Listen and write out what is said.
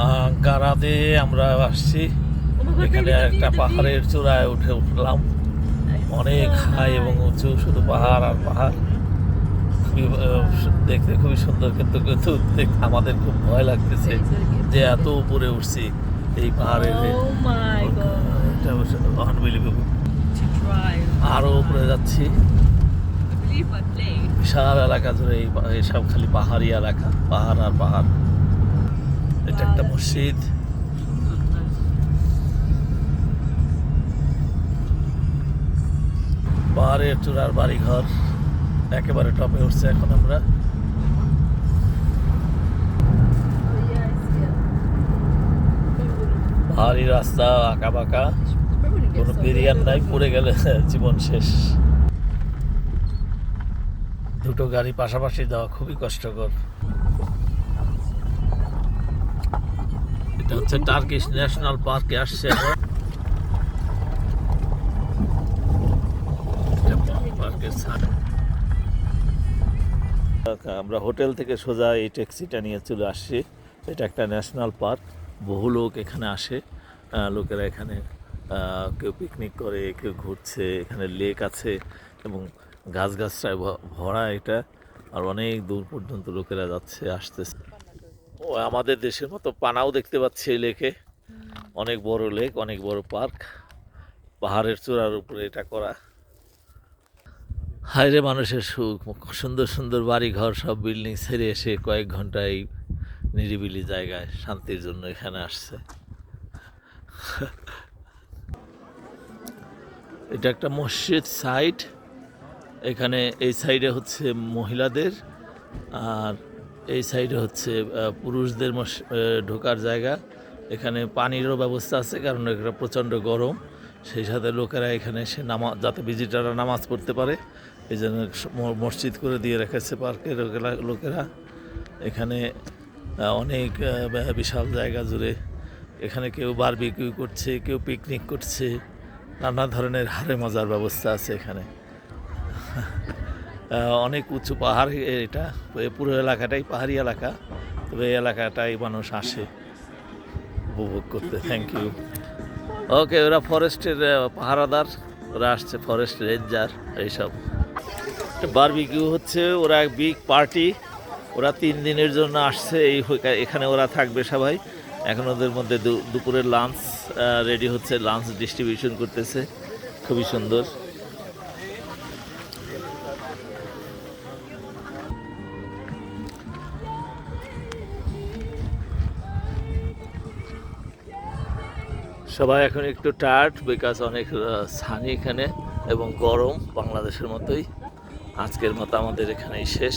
আঙ্কারাতে আমরা আসছি। এখানে একটা পাহাড়ের চূড়ায় উঠলাম। অনেক হাই এবং উঁচু, শুধু পাহাড় আর পাহাড়। খুবই দেখতে খুবই সুন্দর, কিন্তু কিন্তু আমাদের খুব ভয় লাগতেছে যে এত উপরে উঠছি এই পাহাড়ের। আনবিলিভেবল। আরো উপরে যাচ্ছি। বিশাল এলাকা জুড়ে এইসব খালি পাহাড়ি এলাকা, পাহাড় আর পাহাড়। এটা একটা মসজিদ। পাহাড়ের চূড়ার বাড়িঘর, একেবারে টপে উঠছে এখন আমরা। পাহাড়ি রাস্তা আঁকা বাঁকা, কোনো বেরিয়ার নাই, পড়ে গেলে জীবন শেষ। দুটো গাড়ি পাশাপাশি যাওয়া খুবই কষ্টকর। এটা হচ্ছে টার্কিশ ন্যাশনাল পার্কে আসছে এখন। আমরা হোটেল থেকে সোজা এই ট্যাক্সিটা নিয়ে চলে আসছি। এটা একটা ন্যাশনাল পার্ক, বহু লোক এখানে আসে। লোকেরা এখানে কেউ পিকনিক করে, কেউ ঘুরছে। এখানে লেক আছে এবং গাছগাছরায় ভরা এটা। আর অনেক দূর পর্যন্ত লোকেরা যাচ্ছে আসতেছে। ও আমাদের দেশের মতো পানাও দেখতে পাচ্ছি এই লেকে। অনেক বড় লেক, অনেক বড় পার্ক, পাহাড়ের চূড়ার উপরে এটা করা। হায়রে মানুষের সুখ, সুন্দর সুন্দর বাড়ি ঘর, সব বিল্ডিং ছেড়ে এসে কয়েক ঘন্টা এই নিরিবিলি জায়গায় শান্তির জন্য এখানে আসছে। এটা একটা মসজিদ সাইড। এখানে এই সাইডে হচ্ছে মহিলাদের, আর এই সাইডে হচ্ছে পুরুষদের ঢোকার জায়গা। এখানে পানিরও ব্যবস্থা আছে, কারণ এটা প্রচণ্ড গরম। সেই সাথে লোকেরা এখানে এসে যাতে ভিজিটাররা নামাজ পড়তে পারে, এই জন্য মসজিদ করে দিয়ে রেখেছে পার্কের লোকেরা। এখানে অনেক বিশাল জায়গা জুড়ে এখানে কেউ বারবিকিউ করছে, কেউ পিকনিক করছে। নানা ধরনের হারে মজার ব্যবস্থা আছে এখানে। অনেক উঁচু পাহাড় এটা, পুরো এলাকাটাই পাহাড়ি এলাকা। তবে এই এলাকাটাই মানুষ আসে উপভোগ করতে। Thank you. ওকে, ওরা ফরেস্টের পাহারাদার, ওরা আসছে, ফরেস্ট রেঞ্জার এইসব। বারবিকিউ হচ্ছে, ওরা এক বিগ পার্টি। ওরা 3 দিনের জন্য আসছে এখানে ওরা থাকবে সবাই। এখন ওদের মধ্যে দুপুরের লাঞ্চ রেডি হচ্ছে, লাঞ্চ ডিস্ট্রিবিউশন করতেছে। খুবই সুন্দর। সবাই এখন একটু টায়ার্ড, বিকজ অনেক সানি এখানে এবং গরম, বাংলাদেশের মতোই। আজকের মতো আমাদের এখানেই শেষ।